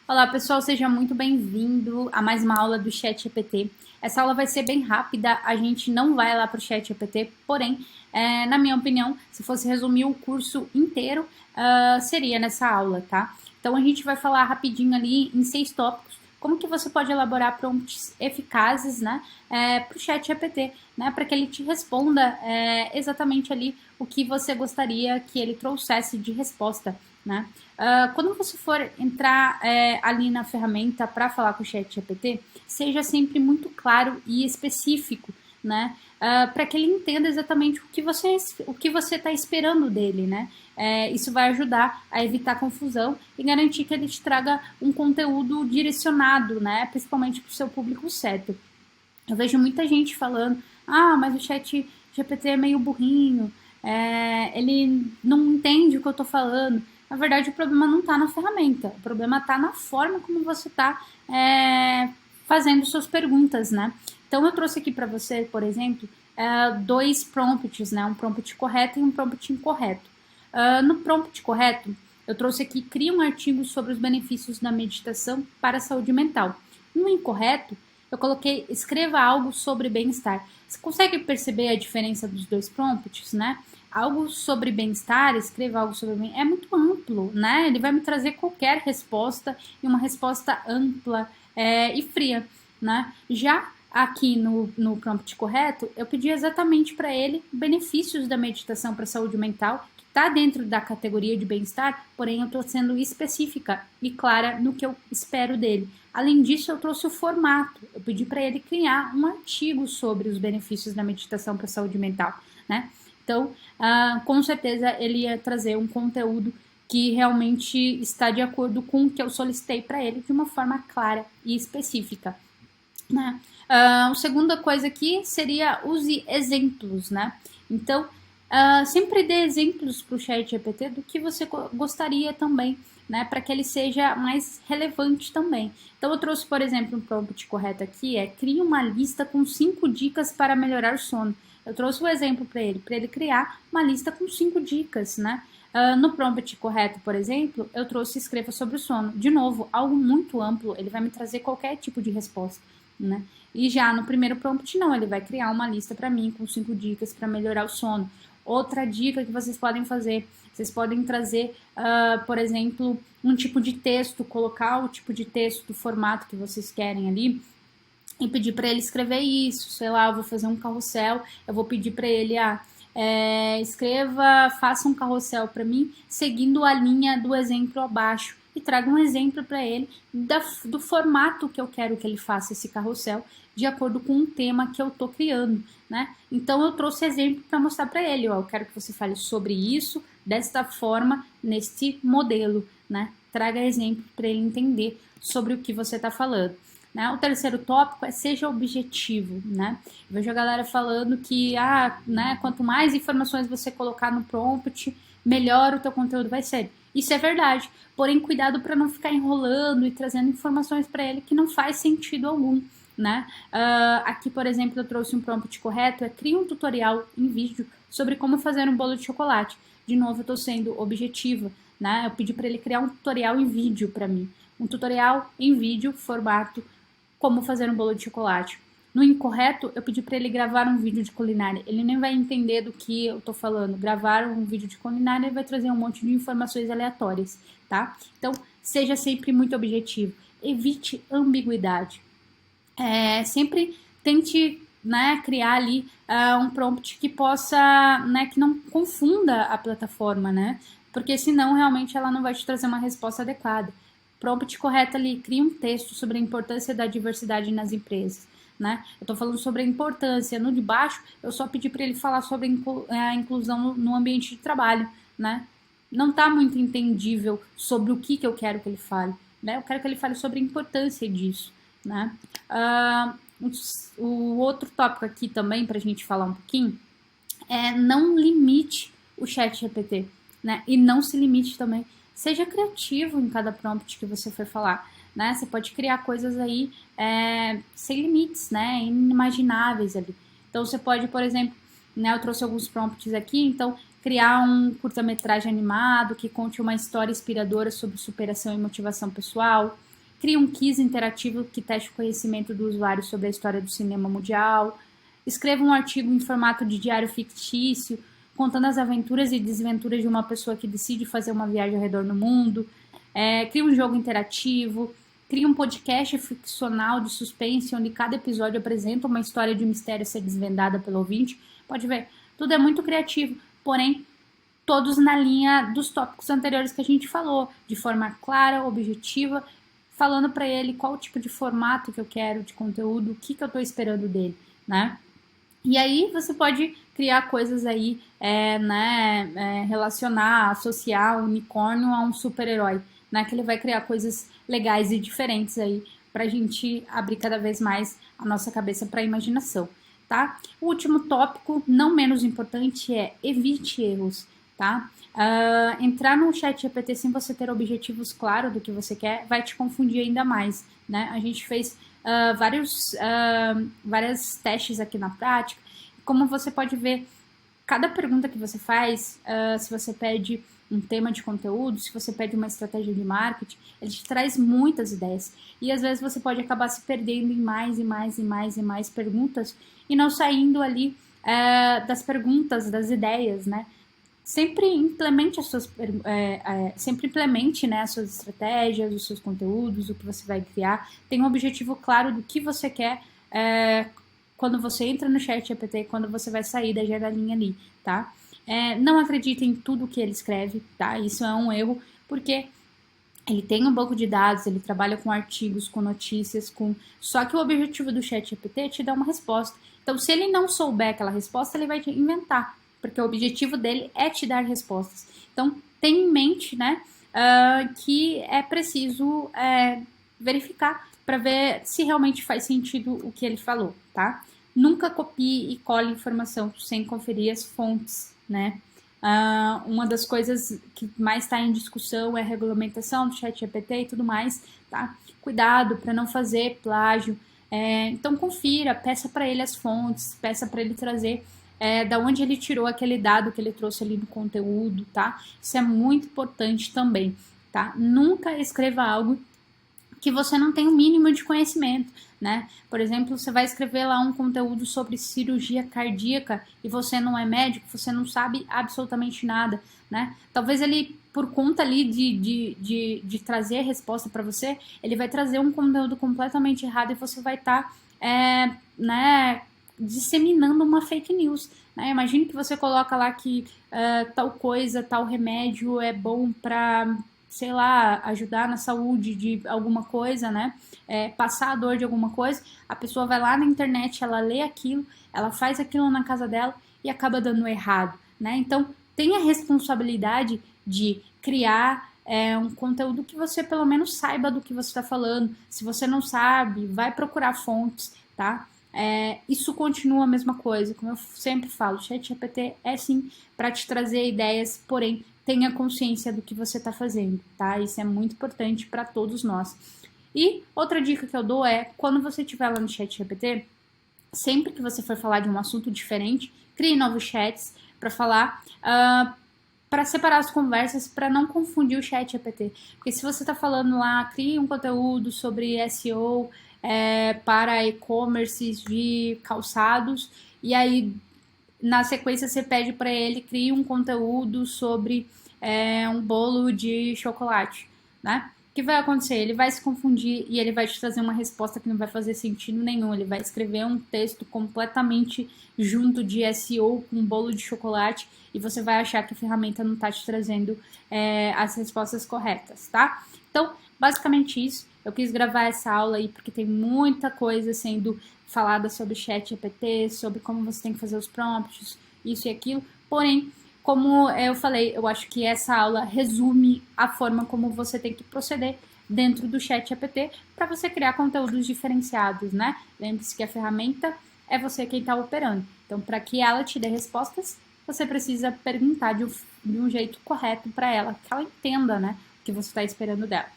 Olá pessoal, seja muito bem-vindo a mais uma aula do ChatGPT. Essa aula vai ser bem rápida, a gente não vai lá para o ChatGPT, porém, na minha opinião, se fosse resumir o curso inteiro, seria nessa aula, tá? Então a gente vai falar rapidinho ali em 6 tópicos, como que você pode elaborar prompts eficazes, né, para o ChatGPT, né, para que ele te responda exatamente ali o que você gostaria que ele trouxesse de resposta, né? Quando você for entrar ali na ferramenta para falar com o ChatGPT, seja sempre muito claro e específico, né? Para que ele entenda exatamente o que você está esperando dele, né? Isso vai ajudar a evitar confusão e garantir que ele te traga um conteúdo direcionado, né? Principalmente para o seu público certo. Eu vejo muita gente falando, mas o ChatGPT é meio burrinho, ele não entende o que eu estou falando. Na verdade, o problema não está na ferramenta, o problema está na forma como você está fazendo suas perguntas, né? Então, eu trouxe aqui para você, por exemplo, dois prompts, né? Um prompt correto e um prompt incorreto. No prompt correto, eu trouxe aqui, cria um artigo sobre os benefícios da meditação para a saúde mental. No incorreto, eu coloquei, escreva algo sobre bem-estar. Você consegue perceber a diferença dos dois prompts, né? Algo sobre bem-estar, escreva algo sobre bem-estar, é muito amplo, né? Ele vai me trazer qualquer resposta e uma resposta ampla e fria, né? Já aqui no prompt correto, eu pedi exatamente para ele benefícios da meditação para a saúde mental, que está dentro da categoria de bem-estar, porém eu estou sendo específica e clara no que eu espero dele. Além disso, eu trouxe o formato. Eu pedi para ele criar um artigo sobre os benefícios da meditação para a saúde mental, né? Então, com certeza ele ia trazer um conteúdo que realmente está de acordo com o que eu solicitei para ele de uma forma clara e específica, né? A segunda coisa aqui seria use exemplos, né? Então, sempre dê exemplos para o ChatGPT do que você gostaria também, né? Para que ele seja mais relevante também. Então, eu trouxe, por exemplo, um prompt correto aqui, crie uma lista com 5 dicas para melhorar o sono. Eu trouxe o exemplo para ele criar uma lista com 5 dicas, né? No prompt correto, por exemplo, eu trouxe escreva sobre o sono. De novo, algo muito amplo, ele vai me trazer qualquer tipo de resposta, né? E já no primeiro prompt, não, ele vai criar uma lista para mim com 5 dicas para melhorar o sono. Outra dica que vocês podem fazer, vocês podem trazer, por exemplo, um tipo de texto, colocar o tipo de texto do formato que vocês querem ali e pedir para ele escrever isso. Sei lá, eu vou fazer um carrossel, eu vou pedir para ele, escreva, faça um carrossel para mim, seguindo a linha do exemplo abaixo. E traga um exemplo para ele do formato que eu quero que ele faça esse carrossel, de acordo com o tema que eu estou criando, né? Então eu trouxe exemplo para mostrar para ele, eu quero que você fale sobre isso, desta forma, neste modelo, né? Traga exemplo para ele entender sobre o que você está falando. Né? O terceiro tópico é seja objetivo, né? Eu vejo a galera falando que né, quanto mais informações você colocar no prompt, melhor o teu conteúdo vai ser. Isso é verdade, porém cuidado para não ficar enrolando e trazendo informações para ele que não faz sentido algum, né? Aqui, por exemplo, eu trouxe um prompt correto, crie um tutorial em vídeo sobre como fazer um bolo de chocolate. De novo, eu estou sendo objetiva, né? Eu pedi para ele criar um tutorial em vídeo para mim. Um tutorial em vídeo, formato, como fazer um bolo de chocolate. No incorreto, eu pedi para ele gravar um vídeo de culinária. Ele nem vai entender do que eu tô falando. Gravar um vídeo de culinária ele vai trazer um monte de informações aleatórias, tá? Então, seja sempre muito objetivo. Evite ambiguidade. Sempre tente, né, criar ali um prompt que possa, né, que não confunda a plataforma, né? Porque senão realmente ela não vai te trazer uma resposta adequada. Prompt correto ali, cria um texto sobre a importância da diversidade nas empresas, né? Eu estou falando sobre a importância. No de baixo, eu só pedi para ele falar sobre a inclusão no ambiente de trabalho, né? Não está muito entendível sobre o que eu quero que ele fale, né? Eu quero que ele fale sobre a importância disso, né? O outro tópico aqui também, para a gente falar um pouquinho, não limite o chat GPT, né? E não se limite também. Seja criativo em cada prompt que você for falar, né? Você pode criar coisas aí sem limites, né? Inimagináveis ali. Então, você pode, por exemplo, né? Eu trouxe alguns prompts aqui, então, criar um curta-metragem animado que conte uma história inspiradora sobre superação e motivação pessoal. crie um quiz interativo que teste o conhecimento do usuário sobre a história do cinema mundial, escreva um artigo em formato de diário fictício, contando as aventuras e desventuras de uma pessoa que decide fazer uma viagem ao redor do mundo, crie um jogo interativo, crie um podcast ficcional de suspense, onde cada episódio apresenta uma história de mistério a ser desvendada pelo ouvinte. Pode ver, tudo é muito criativo, porém, todos na linha dos tópicos anteriores que a gente falou, de forma clara, objetiva, falando para ele qual tipo de formato que eu quero de conteúdo, o que eu estou esperando dele, né? E aí você pode criar coisas aí, relacionar, associar o unicórnio a um super-herói, né? Que ele vai criar coisas legais e diferentes aí pra gente abrir cada vez mais a nossa cabeça para a imaginação, tá? O último tópico, não menos importante, é evite erros, tá? Entrar no ChatGPT sem você ter objetivos claros do que você quer vai te confundir ainda mais, né? A gente fez vários testes aqui na prática. Como você pode ver, cada pergunta que você faz, se você pede um tema de conteúdo, se você pede uma estratégia de marketing, ele te traz muitas ideias. E às vezes você pode acabar se perdendo em mais perguntas e não saindo ali das perguntas, das ideias, né? Sempre implemente né, as suas estratégias, os seus conteúdos, o que você vai criar. Tenha um objetivo claro do que você quer quando você entra no ChatGPT, quando você vai sair da janelinha ali, tá? Não acredite em tudo que ele escreve, tá? Isso é um erro, porque ele tem um banco de dados, ele trabalha com artigos, com notícias, só que o objetivo do ChatGPT é te dar uma resposta. Então, se ele não souber aquela resposta, ele vai te inventar, porque o objetivo dele é te dar respostas. Então, tenha em mente, né, que é preciso verificar para ver se realmente faz sentido o que ele falou, tá? Nunca copie e cole informação sem conferir as fontes, né? Uma das coisas que mais está em discussão é a regulamentação do ChatGPT e tudo mais, tá? Cuidado para não fazer plágio. Então confira, peça para ele as fontes, peça para ele trazer da onde ele tirou aquele dado que ele trouxe ali no conteúdo, tá? Isso é muito importante também, tá? Nunca escreva algo que você não tem o mínimo de conhecimento, né? Por exemplo, você vai escrever lá um conteúdo sobre cirurgia cardíaca e você não é médico, você não sabe absolutamente nada, né? Talvez ele, por conta ali de trazer a resposta para você, ele vai trazer um conteúdo completamente errado e você vai estar, né, disseminando uma fake news, né? Imagine que você coloca lá que tal coisa, tal remédio é bom para, sei lá, ajudar na saúde de alguma coisa, né? Passar a dor de alguma coisa, a pessoa vai lá na internet, ela lê aquilo, ela faz aquilo na casa dela e acaba dando errado, né? Então, tenha a responsabilidade de criar um conteúdo que você pelo menos saiba do que você está falando. Se você não sabe, vai procurar fontes, tá? Isso continua a mesma coisa, como eu sempre falo, o ChatGPT é sim para te trazer ideias, porém tenha consciência do que você está fazendo, tá? Isso é muito importante para todos nós. E outra dica que eu dou é, quando você estiver lá no ChatGPT, sempre que você for falar de um assunto diferente, crie novos chats para falar, para separar as conversas, para não confundir o ChatGPT. Porque se você está falando lá, crie um conteúdo sobre SEO para e-commerce de calçados, e aí na sequência você pede para ele criar um conteúdo sobre um bolo de chocolate, né? O que vai acontecer? Ele vai se confundir e ele vai te trazer uma resposta que não vai fazer sentido nenhum. Ele vai escrever um texto completamente junto de SEO com um bolo de chocolate e você vai achar que a ferramenta não está te trazendo as respostas corretas, tá? Então, basicamente isso. Eu quis gravar essa aula aí porque tem muita coisa sendo falada sobre ChatGPT, sobre como você tem que fazer os prompts, isso e aquilo. Porém, como eu falei, eu acho que essa aula resume a forma como você tem que proceder dentro do ChatGPT para você criar conteúdos diferenciados, né? Lembre-se que a ferramenta é você quem está operando. Então, para que ela te dê respostas, você precisa perguntar de um jeito correto para ela, que ela entenda, né, o que você está esperando dela.